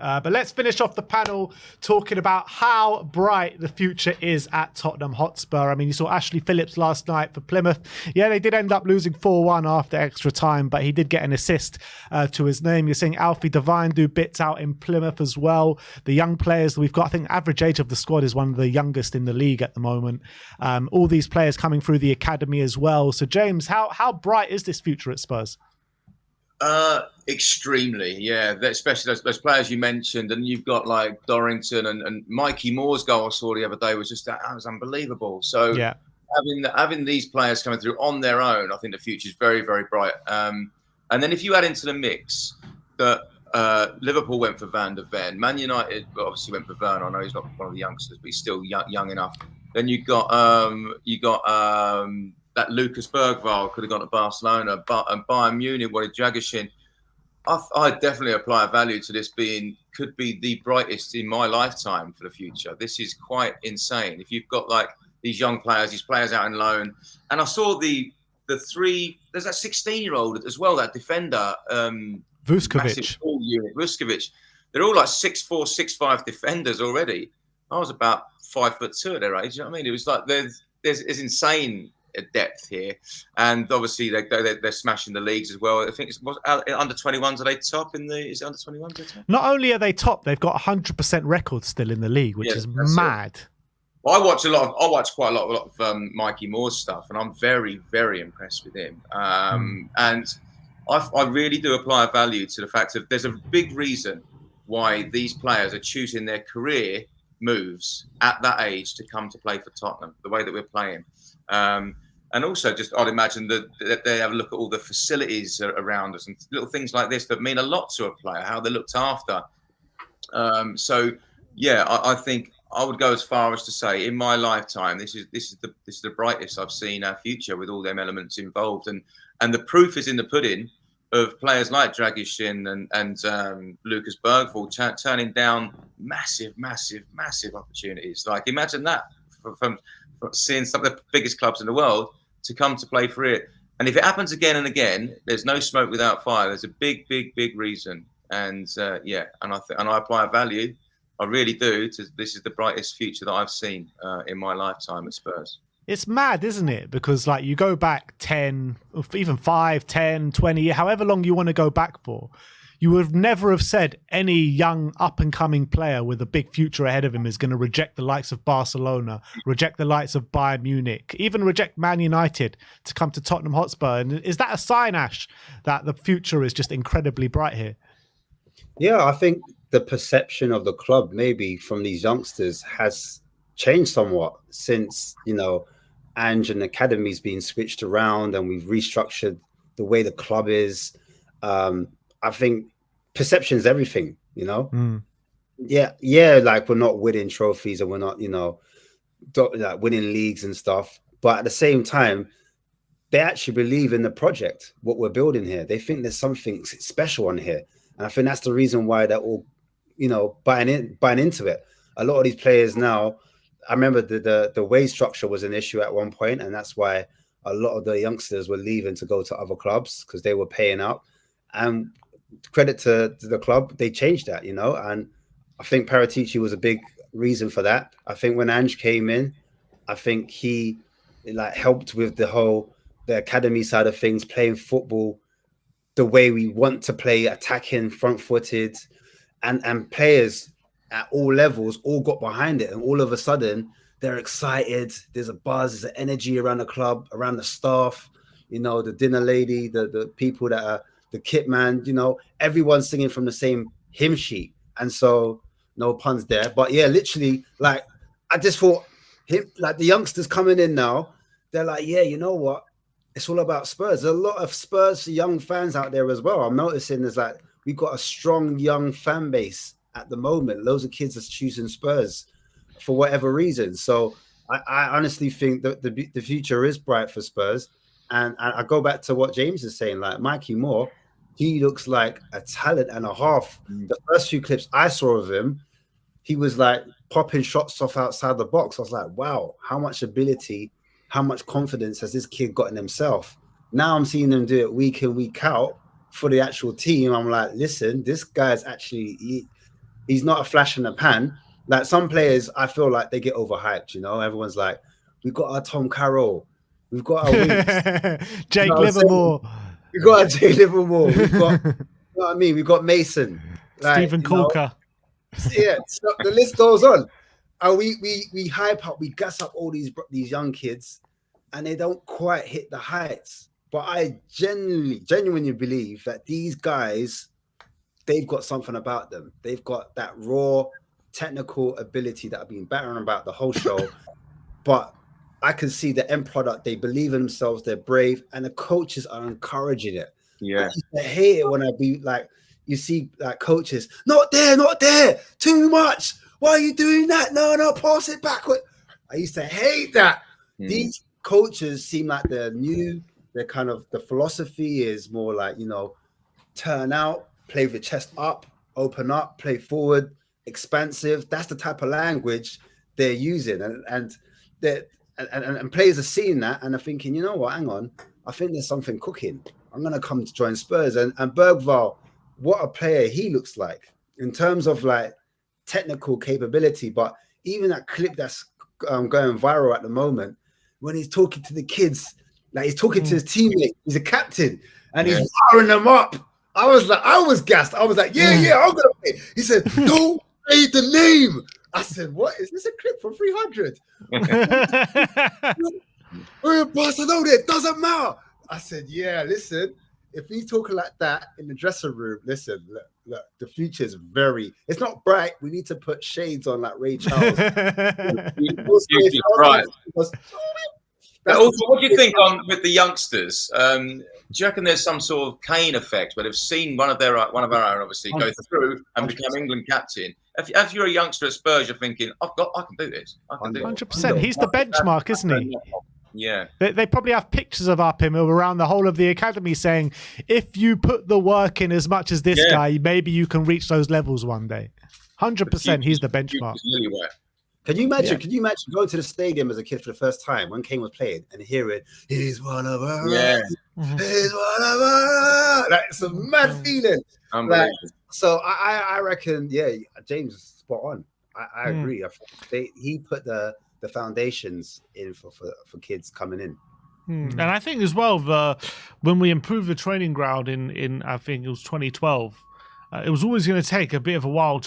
But let's finish off the panel talking about how bright the future is at Tottenham Hotspur. I mean, you saw Ashley Phillips last night for Plymouth. Yeah, they did end up losing 4-1 after extra time, but he did get an assist to his name. You're seeing Alfie Devine do bits out in Plymouth as well. The young players that we've got, I think average age of the squad is one of the youngest in the league at the moment. All these players coming through the academy as well. So James, how bright is this future at Spurs? Extremely, yeah. Especially those players you mentioned, and you've got like Dorrington and Mikey Moore's goal I saw the other day was just that was unbelievable. So yeah, having these players coming through on their own, I think the future is very, very bright. And then if you add into the mix that Liverpool went for Van der Ven, Man United obviously went for Werner. I know he's not one of the youngsters, but he's still young enough. Then you got that Lucas Bergvall could have gone to Barcelona, but Bayern Munich wanted Dragusin. I definitely apply a value to this could be the brightest in my lifetime for the future. This is quite insane. If you've got like these young players, these players out in loan, and I saw there's that 16-year-old as well, that defender, Vuskovic. They're all like 6'4", 6'5" defenders already. I was about 5'2" at their age. You know what I mean? It was like there's insane depth here, and obviously they're smashing the leagues as well. I think it's under 21s. Are they top in the? Is it under 21s? Not only are they top, they've got 100% record still in the league, which is mad. Well, I watch quite a lot of Mikey Moore's stuff, and I'm very, very impressed with him. And I really do apply a value to the fact that there's a big reason why these players are choosing their career moves at that age to come to play for Tottenham, the way that we're playing. And also, just I'd imagine that they have a look at all the facilities around us and little things like this that mean a lot to a player, how they're looked after. So, yeah, I think I would go as far as to say, in my lifetime, this is the brightest I've seen our future with all them elements involved, and the proof is in the pudding of players like Dragusin and Lucas Bergvall turning down massive opportunities. Like, imagine that from seeing some of the biggest clubs in the world to come to play for it. And if it happens again and again, there's no smoke without fire. There's a big reason. And and I apply a value. I really do. This is the brightest future that I've seen in my lifetime at Spurs. It's mad, isn't it? Because like you go back 10, even 5, 10, 20, however long you want to go back for, you would never have said any young up-and-coming player with a big future ahead of him is going to reject the likes of Barcelona, reject the likes of Bayern Munich, even reject Man United to come to Tottenham Hotspur. And is that a sign, Ash, that the future is just incredibly bright here? Yeah, I think the perception of the club maybe from these youngsters has changed somewhat since, Ange and Academy's been switched around and we've restructured the way the club is. I think perception is everything, Yeah, like we're not winning trophies and we're not, like winning leagues and stuff. But at the same time, they actually believe in the project, what we're building here. They think there's something special on here. And I think that's the reason why they're all, buying into it. A lot of these players now, I remember the wage structure was an issue at one point, and that's why a lot of the youngsters were leaving to go to other clubs because they were paying up. And credit to the club, they changed that, and I think Paratici was a big reason for that. I think when Ange came in, I think he helped with the academy side of things, playing football the way we want to play, attacking, front-footed, and players at all levels all got behind it, and all of a sudden they're excited. There's a buzz, there's an energy around the club, around the staff, the dinner lady, the people that are the kit man, everyone's singing from the same hymn sheet. And so, no puns there, but yeah, literally, I just thought the youngsters coming in now, they're like, yeah, you know what? It's all about Spurs. There's a lot of Spurs young fans out there as well. I'm noticing we've got a strong young fan base at the moment. Loads of kids are choosing Spurs for whatever reason. So I honestly think that the future is bright for Spurs. And I go back to what James is saying, like Mikey Moore, he looks like a talent and a half. The first few clips I saw of him, he was like popping shots off outside the box. I was like, wow, how much ability, how much confidence has this kid got in himself? Now I'm seeing him do it week in, week out for the actual team. I'm like, listen, this guy's actually, he's not a flash in the pan. Like some players, I feel like they get overhyped. You know, everyone's like, we've got our Tom Carroll, we've got our Winks, Jake you know Livermore, we've got our Jay Livermore, we've got, you know what I mean, we've got Mason, like, Stephen Corker. Yeah, so the list goes on. And we hype up, we gas up all these young kids, and they don't quite hit the heights. But I genuinely believe that these guys, they've got something about them. They've got that raw technical ability that I've been battering about the whole show. But I can see the end product. They believe in themselves. They're brave, and the coaches are encouraging it. Yeah, I hate it when I be like, you see like coaches, not there, too much. Why are you doing that? No, pass it backward. I used to hate that. These coaches seem like they're new. They're kind of, the philosophy is more like, you know, turn out, play with the chest up, open up, play forward, expansive. That's the type of language they're using. And players are seeing that and are thinking, you know what, hang on, I think there's something cooking. I'm going to come to join Spurs. And Bergvall, what a player he looks like in terms of like technical capability. But even that clip that's going viral at the moment, when he's talking to the kids, like he's talking to his teammate, he's a captain, and he's firing them up. I was gassed. I was like, yeah, I'm going to play. He said, don't say the name. I said, what? Is this a clip from 300? We're in Barcelona, it doesn't matter. I said, yeah, listen, if he's talking like that in the dressing room, listen, look, the future is it's not bright. We need to put shades on like Ray Charles. Right. But also, what do you think on with the youngsters? Do you reckon there's some sort of Kane effect where they've seen one of our own obviously go through and become England captain? If you're a youngster at Spurs, you're thinking, I can do this. I can do it. 100%. He's the benchmark, isn't he? Yeah. They probably have pictures of him around the whole of the academy saying, if you put the work in as much as this guy, maybe you can reach those levels one day. 100%. He's the benchmark. Can you imagine? Can you imagine going to the stadium as a kid for the first time when Kane was playing and hearing "He's one of us"? Yeah, he's one of us. Like, it's a mad feeling. Like, so I reckon, James is spot on. I agree. I think he put the foundations in for kids coming in. And I think as well, when we improved the training ground in I think it was 2012, it was always going to take a bit of a while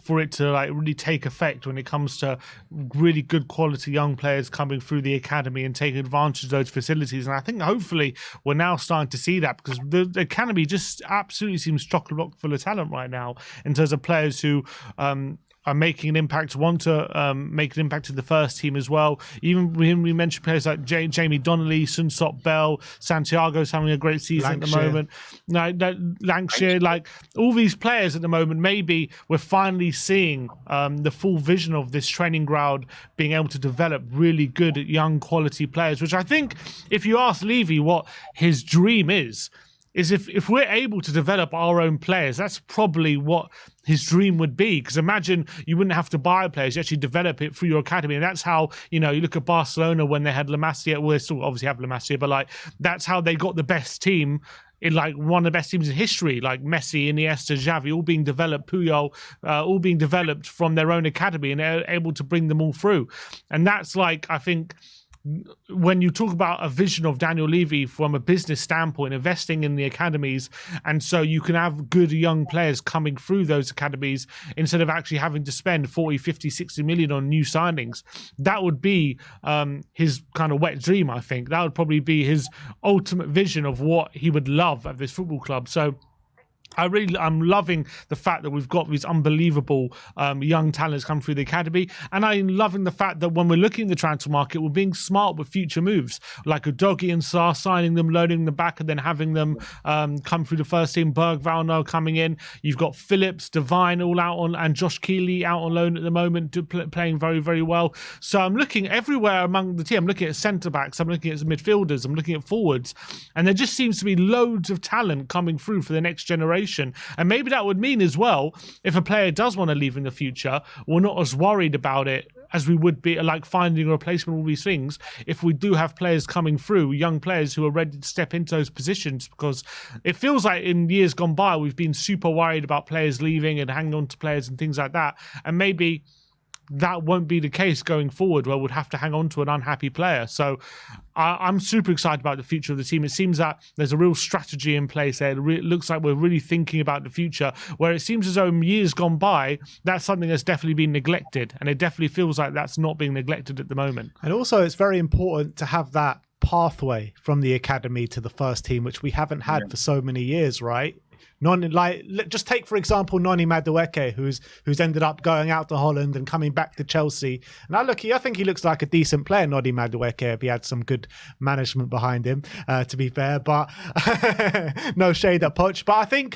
for it to like really take effect when it comes to really good quality young players coming through the academy and taking advantage of those facilities. And I think hopefully we're now starting to see that, because the academy just absolutely seems chock-a-block full of talent right now in terms of players who are making an impact, want to make an impact in the first team as well. Even we mentioned players like Jamie Donnelly, Sunsop Bell, Santiago's having a great season at the moment. Lancashire, like all these players at the moment, maybe we're finally seeing the full vision of this training ground being able to develop really good young quality players, which I think if you ask Levy what his dream is if we're able to develop our own players, that's probably what his dream would be. Because imagine you wouldn't have to buy players, you actually develop it through your academy. And that's how, you look at Barcelona when they had La Masia, well, they still obviously have La Masia, but like that's how they got the best team in like one of the best teams in history, like Messi, Iniesta, Xavi, all being developed, Puyol, all being developed from their own academy, and they're able to bring them all through. And that's like, I think, when you talk about a vision of Daniel Levy from a business standpoint, investing in the academies, and so you can have good young players coming through those academies instead of actually having to spend 40, 50, 60 million on new signings, that would be his kind of wet dream, I think. That would probably be his ultimate vision of what he would love at this football club. So I'm loving the fact that we've got these unbelievable young talents come through the academy, and I'm loving the fact that when we're looking at the transfer market, we're being smart with future moves, like Udogie and Sarr, signing them, loading them back, and then having them come through the first team. Bergvall now coming in. You've got Phillips, Devine all out on, and Josh Keeley out on loan at the moment, playing very, very well. So I'm looking everywhere among the team. I'm looking at centre backs, I'm looking at midfielders, I'm looking at forwards, and there just seems to be loads of talent coming through for the next generation. situation. And maybe that would mean as well, if a player does want to leave in the future, we're not as worried about it as we would be like finding a replacement, all these things, if we do have players coming through, young players who are ready to step into those positions. Because it feels like in years gone by, we've been super worried about players leaving and hanging on to players and things like that. And maybe that won't be the case going forward, where we'd have to hang on to an unhappy player. So I'm super excited about the future of the team. It seems that there's a real strategy in place there. It looks like we're really thinking about the future, where it seems as though in years gone by, that's something that's definitely been neglected. And it definitely feels like that's not being neglected at the moment. And also, it's very important to have that pathway from the academy to the first team, which we haven't had for so many years, right? Just take, for example, Noni Madueke, who's ended up going out to Holland and coming back to Chelsea. And I think he looks like a decent player, Noni Madueke, if he had some good management behind him, to be fair. But no shade at Poch. But I think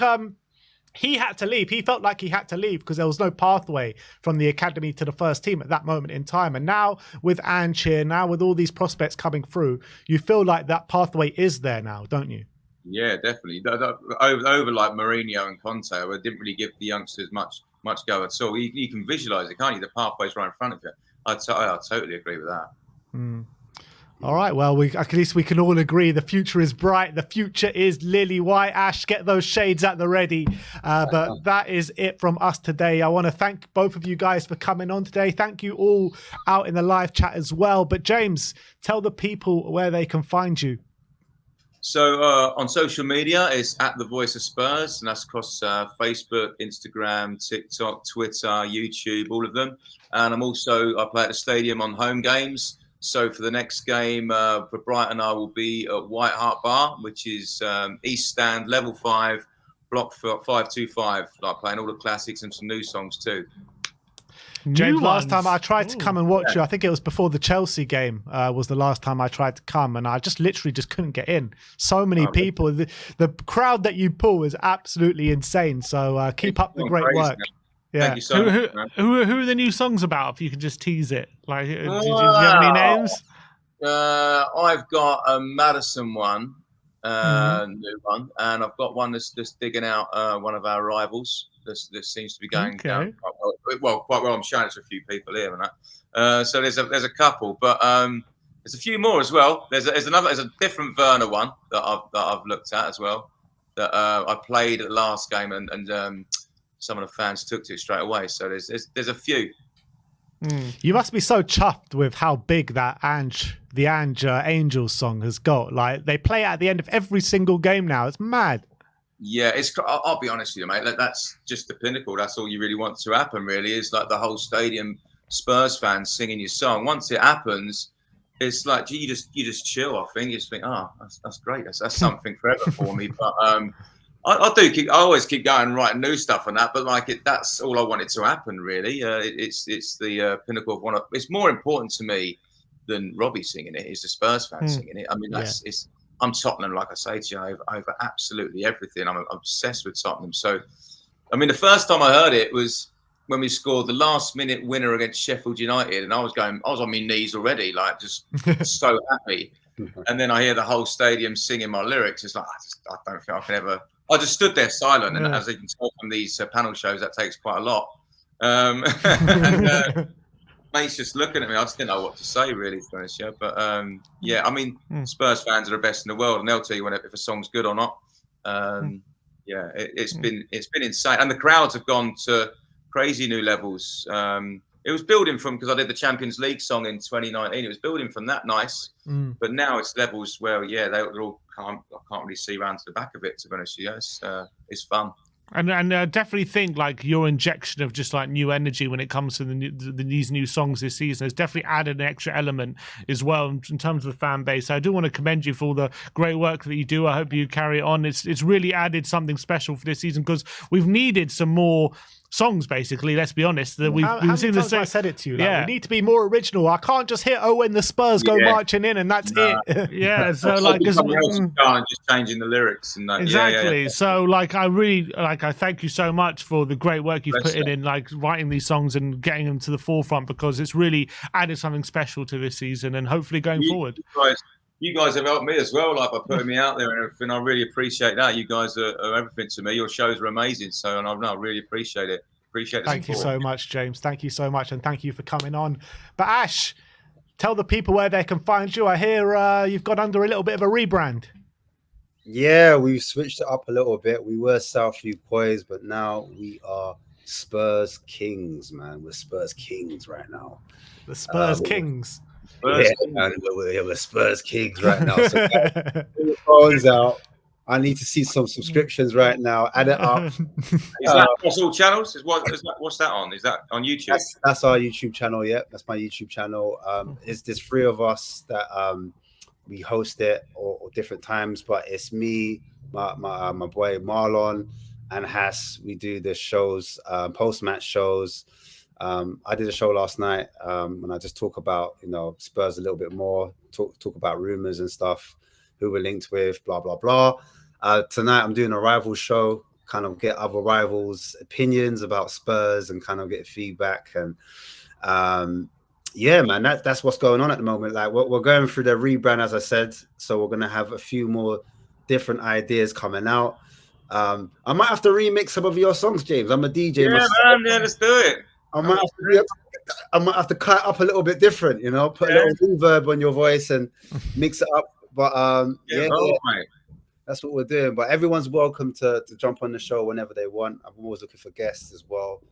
he had to leave. He felt like he had to leave because there was no pathway from the academy to the first team at that moment in time. And now with Ange here, now with all these prospects coming through, you feel like that pathway is there now, don't you? Yeah, definitely. Over like Mourinho and Conte, where they didn't really give the youngsters much go at all. You can visualise it, can't you? The pathway's right in front of you. I totally agree with that. All right, well, at least we can all agree the future is bright. The future is lily white. Ash, get those shades at the ready. But that is it from us today. I want to thank both of you guys for coming on today. Thank you all out in the live chat as well. But James, tell the people where they can find you. So on social media, it's at The Voice of Spurs, and that's across Facebook, Instagram, TikTok, Twitter, YouTube, all of them. And I play at the stadium on home games. So for the next game for Brighton, I will be at White Hart Bar, which is East Stand, level 5, block 525. Like playing all the classics and some new songs too. James, last time I tried to come and watch you, I think it was before the Chelsea game was the last time I tried to come, and I just literally just couldn't get in. So many people. The crowd that you pull is absolutely insane. So keep up the great work. Yeah. Thank you so much. Who are the new songs about? If you could just tease it. Like, do you have any names? I've got a Madison one, new one, and I've got one that's just digging out one of our rivals. This seems to be going down quite well. I'm showing it to a few people here and that. So there's a couple, but there's a few more as well. There's a different Werner one that I've looked at as well. That I played at the last game, and some of the fans took to it straight away. So there's a few. You must be so chuffed with how big that the Ange Angels song has got. Like, they play it at the end of every single game now. It's mad. Yeah, I'll be honest with you, mate. That's just the pinnacle. That's all you really want to happen, really, is like the whole stadium Spurs fans singing your song. Once it happens, it's like you just chill. I think you just think, that's great. That's something forever for me. But I always keep going and writing new stuff on that. But that's all I wanted to happen, really. It's the pinnacle of one of. It's more important to me than Robbie singing it. Is the Spurs fans singing it. I mean, it's. I'm Tottenham, like I say to you, over absolutely everything. I'm obsessed with Tottenham. So, I mean, the first time I heard it was when we scored the last-minute winner against Sheffield United, and I was on my knees already, like just so happy. And then I hear the whole stadium singing my lyrics. It's like I don't think I can ever. I just stood there silent, and as you can tell from these panel shows, that takes quite a lot. Mate's just looking at me. I just didn't know what to say, really, to be honest. Yeah, but yeah, I mean, Spurs fans are the best in the world, and they'll tell you if a song's good or not. Yeah, it's been insane, and the crowds have gone to crazy new levels. It was building from, because I did the Champions League song in 2019. It was building from that nice, but now it's levels where they're all I can't really see around to the back of it. To be honest, it's fun. And definitely think like your injection of just like new energy when it comes to these new songs this season has definitely added an extra element as well in terms of the fan base. So I do want to commend you for all the great work that you do. I hope you carry it on. It's really added something special for this season because we've needed some more songs, basically. Let's be honest. We've seen the same. I said it to you. Like, we need to be more original. I can't just hear when the Spurs go marching in and that's it. Yeah. So like, just changing the lyrics and that. Exactly. Yeah. So like, I thank you so much for the great work you've put in like writing these songs and getting them to the forefront because it's really added something special to this season and hopefully going forward. You guys have helped me as well, like by putting me out there and everything. I really appreciate that. You guys are everything to me. Your shows are amazing, so and I really appreciate it. Appreciate the Thank you support. so much, James. Thank you so much, and thank you for coming on. But Ash, tell the people where they can find you. I hear you've got under a little bit of a rebrand. Yeah, we've switched it up a little bit. We were Southview COYS, but now we are Spurs Kings, man. We're Spurs Kings right now. The Spurs Kings. Yeah, man, we're Spurs Kings right now. So guys, pull your phones out. I need to see some subscriptions right now. Add it up. Is that across all channels? What's that on? Is that on YouTube? That's our YouTube channel. Yeah, that's my YouTube channel. There's 3 of us that we host it or different times, but it's me, my boy Marlon, and Hass. We do the shows, post-match shows. I did a show last night and I just talk about, Spurs a little bit more, talk about rumors and stuff, who we're linked with, blah, blah, blah. Tonight I'm doing a rival show, kind of get other rivals' opinions about Spurs and kind of get feedback. And yeah, man, that's what's going on at the moment. Like we're going through the rebrand, as I said, so we're gonna have a few more different ideas coming out. I might have to remix some of your songs, James. I'm a DJ. Yeah, man, yeah, let's do it. I might have to cut up a little bit different, put a little reverb on your voice and mix it up. But yeah, that's what we're doing. But everyone's welcome to jump on the show whenever they want. I'm always looking for guests as well.